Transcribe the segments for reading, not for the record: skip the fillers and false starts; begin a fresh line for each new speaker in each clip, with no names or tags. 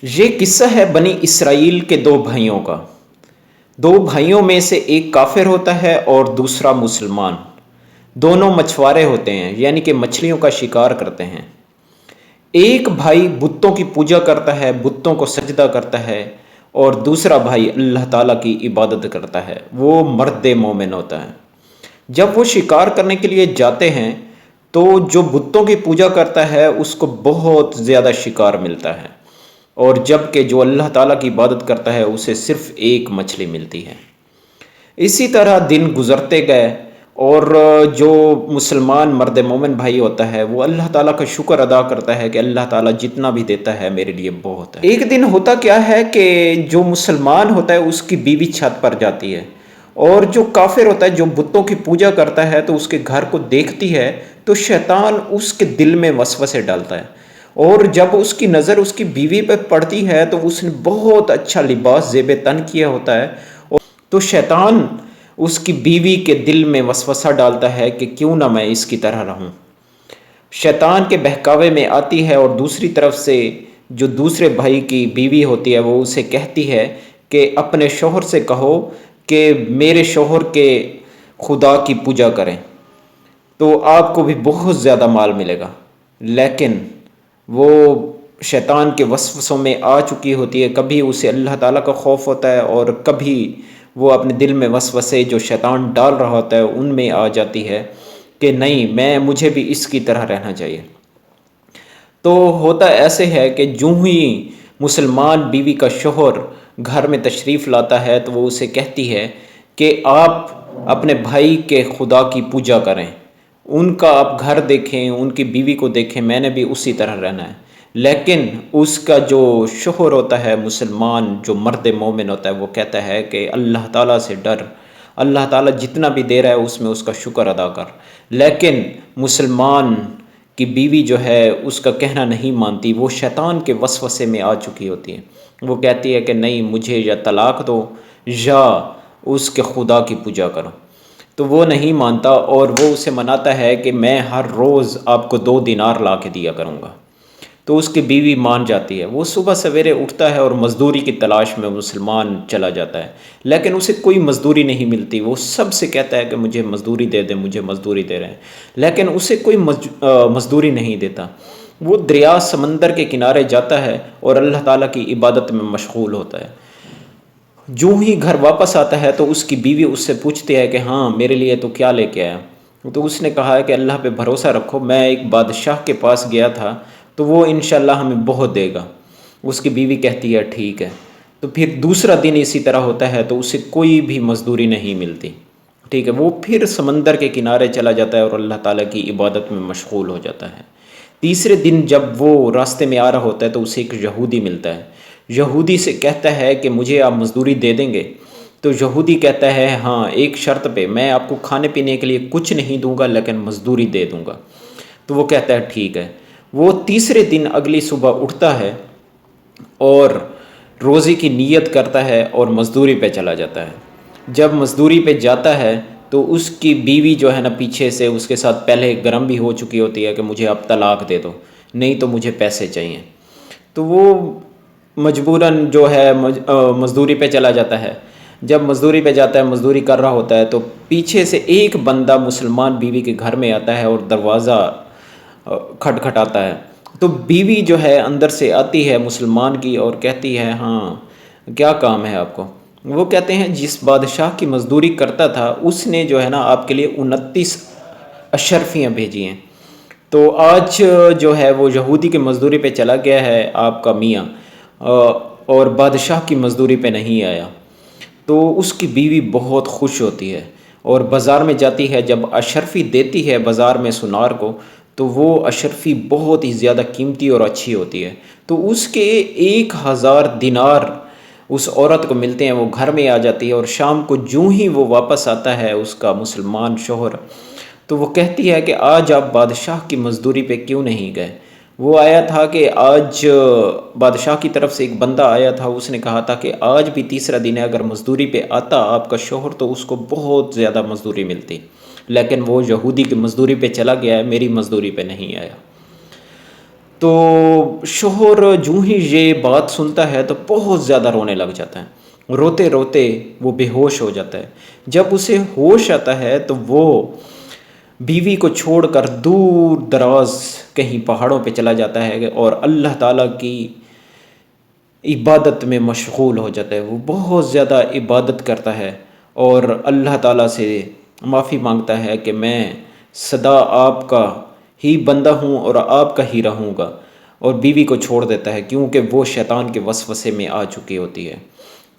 یہ قصہ ہے بنی اسرائیل کے دو بھائیوں کا۔ دو بھائیوں میں سے ایک کافر ہوتا ہے اور دوسرا مسلمان۔ دونوں مچھوارے ہوتے ہیں، یعنی کہ مچھلیوں کا شکار کرتے ہیں۔ ایک بھائی بتوں کی پوجا کرتا ہے، بتوں کو سجدہ کرتا ہے، اور دوسرا بھائی اللہ تعالیٰ کی عبادت کرتا ہے، وہ مرد مومن ہوتا ہے۔ جب وہ شکار کرنے کے لیے جاتے ہیں تو جو بتوں کی پوجا کرتا ہے اس کو بہت زیادہ شکار ملتا ہے، اور جب کہ جو اللہ تعالیٰ کی عبادت کرتا ہے اسے صرف ایک مچھلی ملتی ہے۔ اسی طرح دن گزرتے گئے، اور جو مسلمان مرد مومن بھائی ہوتا ہے وہ اللہ تعالیٰ کا شکر ادا کرتا ہے کہ اللہ تعالیٰ جتنا بھی دیتا ہے میرے لیے بہت ہے۔ ایک دن ہوتا کیا ہے کہ جو مسلمان ہوتا ہے اس کی بیوی چھت پر جاتی ہے، اور جو کافر ہوتا ہے جو بتوں کی پوجا کرتا ہے تو اس کے گھر کو دیکھتی ہے تو شیطان اس کے دل میں وسوسے ڈالتا ہے، اور جب اس کی نظر اس کی بیوی پہ پڑتی ہے تو اس نے بہت اچھا لباس زیب تن کیا ہوتا ہے، تو شیطان اس کی بیوی کے دل میں وسوسہ ڈالتا ہے کہ کیوں نہ میں اس کی طرح رہوں۔ شیطان کے بہکاوے میں آتی ہے، اور دوسری طرف سے جو دوسرے بھائی کی بیوی ہوتی ہے وہ اسے کہتی ہے کہ اپنے شوہر سے کہو کہ میرے شوہر کے خدا کی پوجا کریں تو آپ کو بھی بہت زیادہ مال ملے گا۔ لیکن وہ شیطان کے وسوسوں میں آ چکی ہوتی ہے، کبھی اسے اللہ تعالیٰ کا خوف ہوتا ہے، اور کبھی وہ اپنے دل میں وسوسے جو شیطان ڈال رہا ہوتا ہے ان میں آ جاتی ہے کہ نہیں، مجھے بھی اس کی طرح رہنا چاہیے۔ تو ہوتا ایسے ہے کہ جو ہی مسلمان بیوی کا شوہر گھر میں تشریف لاتا ہے تو وہ اسے کہتی ہے کہ آپ اپنے بھائی کے خدا کی پوجا کریں، ان کا آپ گھر دیکھیں، ان کی بیوی کو دیکھیں، میں نے بھی اسی طرح رہنا ہے۔ لیکن اس کا جو شوہر ہوتا ہے مسلمان، جو مرد مومن ہوتا ہے، وہ کہتا ہے کہ اللہ تعالیٰ سے ڈر، اللہ تعالیٰ جتنا بھی دے رہا ہے اس میں اس کا شکر ادا کر۔ لیکن مسلمان کی بیوی جو ہے اس کا کہنا نہیں مانتی، وہ شیطان کے وسوسے میں آ چکی ہوتی ہے۔ وہ کہتی ہے کہ نہیں، مجھے یا طلاق دو یا اس کے خدا کی پوجا کرو۔ تو وہ نہیں مانتا، اور وہ اسے مناتا ہے کہ میں ہر روز آپ کو 2 دینار لا کے دیا کروں گا۔ تو اس کی بیوی مان جاتی ہے۔ وہ صبح سویرے اٹھتا ہے اور مزدوری کی تلاش میں مسلمان چلا جاتا ہے، لیکن اسے کوئی مزدوری نہیں ملتی۔ وہ سب سے کہتا ہے کہ مجھے مزدوری دے دیں، مجھے مزدوری دے رہے ہیں، لیکن اسے کوئی مزدوری نہیں دیتا۔ وہ دریا سمندر کے کنارے جاتا ہے اور اللہ تعالیٰ کی عبادت میں مشغول ہوتا ہے۔ جو ہی گھر واپس آتا ہے تو اس کی بیوی اس سے پوچھتی ہے کہ ہاں میرے لیے تو کیا لے کے آیا؟ تو اس نے کہا ہے کہ اللہ پہ بھروسہ رکھو، میں ایک بادشاہ کے پاس گیا تھا تو وہ انشاءاللہ ہمیں بہت دے گا۔ اس کی بیوی کہتی ہے ٹھیک ہے۔ تو پھر دوسرا دن اسی طرح ہوتا ہے تو اسے کوئی بھی مزدوری نہیں ملتی، ٹھیک ہے۔ وہ پھر سمندر کے کنارے چلا جاتا ہے اور اللہ تعالیٰ کی عبادت میں مشغول ہو جاتا ہے۔ تیسرے دن جب وہ راستے میں آ رہا ہوتا ہے تو اسے ایک یہودی ملتا ہے۔ یہودی سے کہتا ہے کہ مجھے آپ مزدوری دے دیں گے؟ تو یہودی کہتا ہے ہاں، ایک شرط پہ، میں آپ کو کھانے پینے کے لیے کچھ نہیں دوں گا لیکن مزدوری دے دوں گا۔ تو وہ کہتا ہے ٹھیک ہے۔ وہ تیسرے دن اگلی صبح اٹھتا ہے اور روزی کی نیت کرتا ہے اور مزدوری پہ چلا جاتا ہے۔ جب مزدوری پہ جاتا ہے تو اس کی بیوی جو ہے نا پیچھے سے اس کے ساتھ پہلے گرم بھی ہو چکی ہوتی ہے کہ مجھے اب طلاق دے دو، نہیں تو مجھے پیسے چاہیے۔ تو وہ مجبوراً جو ہے مزدوری پہ چلا جاتا ہے۔ جب مزدوری پہ جاتا ہے، مزدوری کر رہا ہوتا ہے تو پیچھے سے ایک بندہ مسلمان بیوی کے گھر میں آتا ہے اور دروازہ کھٹکھٹاتا ہے۔ تو بیوی جو ہے اندر سے آتی ہے مسلمان کی اور کہتی ہے ہاں کیا کام ہے آپ کو؟ وہ کہتے ہیں جس بادشاہ کی مزدوری کرتا تھا اس نے جو ہے نا آپ کے لیے 29 اشرفیاں بھیجی ہیں، تو آج جو ہے وہ یہودی کے مزدوری پہ چلا گیا ہے آپ کا میاں، اور بادشاہ کی مزدوری پہ نہیں آیا۔ تو اس کی بیوی بہت خوش ہوتی ہے اور بازار میں جاتی ہے۔ جب اشرفی دیتی ہے بازار میں سنار کو تو وہ اشرفی بہت ہی زیادہ قیمتی اور اچھی ہوتی ہے، تو اس کے 1000 دینار اس عورت کو ملتے ہیں۔ وہ گھر میں آ جاتی ہے، اور شام کو جو ہی وہ واپس آتا ہے اس کا مسلمان شوہر، تو وہ کہتی ہے کہ آج آپ بادشاہ کی مزدوری پہ کیوں نہیں گئے؟ وہ آیا تھا کہ آج بادشاہ کی طرف سے ایک بندہ آیا تھا، اس نے کہا تھا کہ آج بھی تیسرا دن ہے، اگر مزدوری پہ آتا آپ کا شوہر تو اس کو بہت زیادہ مزدوری ملتی، لیکن وہ یہودی کی مزدوری پہ چلا گیا ہے، میری مزدوری پہ نہیں آیا۔ تو شوہر جو ہی یہ بات سنتا ہے تو بہت زیادہ رونے لگ جاتا ہے، روتے روتے وہ بے ہوش ہو جاتا ہے۔ جب اسے ہوش آتا ہے تو وہ بیوی کو چھوڑ کر دور دراز کہیں پہاڑوں پہ چلا جاتا ہے اور اللہ تعالیٰ کی عبادت میں مشغول ہو جاتا ہے۔ وہ بہت زیادہ عبادت کرتا ہے اور اللہ تعالیٰ سے معافی مانگتا ہے کہ میں سدا آپ کا ہی بندہ ہوں اور آپ کا ہی رہوں گا، اور بیوی کو چھوڑ دیتا ہے کیونکہ وہ شیطان کے وسوسے میں آ چکی ہوتی ہے۔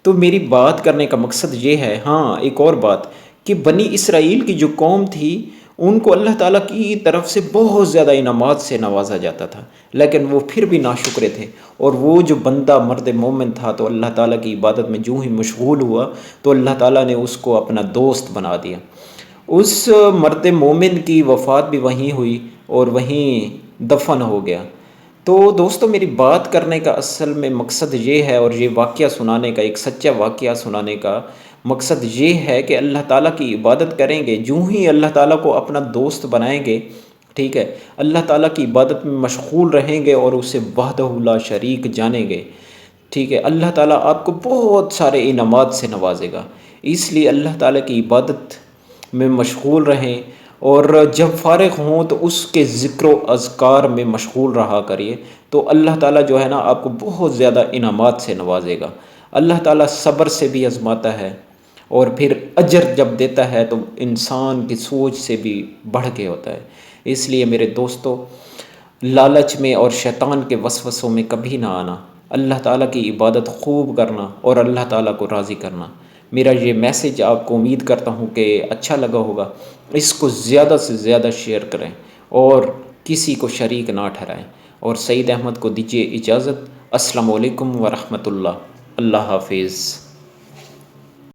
تو میری بات کرنے کا مقصد یہ ہے، ہاں ایک اور بات، کہ بنی اسرائیل کی جو قوم تھی ان کو اللہ تعالیٰ کی طرف سے بہت زیادہ انعامات سے نوازا جاتا تھا، لیکن وہ پھر بھی ناشکرے تھے، اور وہ جو بندہ مرد مومن تھا تو اللہ تعالیٰ کی عبادت میں جو ہی مشغول ہوا تو اللہ تعالیٰ نے اس کو اپنا دوست بنا دیا۔ اس مرد مومن کی وفات بھی وہیں ہوئی اور وہیں دفن ہو گیا۔ تو دوستو، میری بات کرنے کا اصل میں مقصد یہ ہے، اور یہ واقعہ سنانے کا، ایک سچا واقعہ سنانے کا مقصد یہ ہے کہ اللہ تعالیٰ کی عبادت کریں گے، جو ہی اللہ تعالیٰ کو اپنا دوست بنائیں گے، ٹھیک ہے، اللہ تعالیٰ کی عبادت میں مشغول رہیں گے اور اسے وحدہ لا شریک جانیں گے، ٹھیک ہے، اللہ تعالیٰ آپ کو بہت سارے انعامات سے نوازے گا۔ اس لیے اللہ تعالیٰ کی عبادت میں مشغول رہیں، اور جب فارغ ہوں تو اس کے ذکر و اذکار میں مشغول رہا کریے، تو اللہ تعالیٰ جو ہے نا آپ کو بہت زیادہ انعامات سے نوازے گا۔ اللہ تعالیٰ صبر سے بھی آزماتا ہے، اور پھر اجر جب دیتا ہے تو انسان کی سوچ سے بھی بڑھ کے ہوتا ہے۔ اس لیے میرے دوستو، لالچ میں اور شیطان کے وسوسوں میں کبھی نہ آنا، اللہ تعالیٰ کی عبادت خوب کرنا اور اللہ تعالیٰ کو راضی کرنا۔ میرا یہ میسج آپ کو امید کرتا ہوں کہ اچھا لگا ہوگا۔ اس کو زیادہ سے زیادہ شیئر کریں اور کسی کو شریک نہ ٹھہرائیں، اور سعید احمد کو دیجیے اجازت۔ السلام علیکم ورحمۃ اللہ۔ اللہ حافظ۔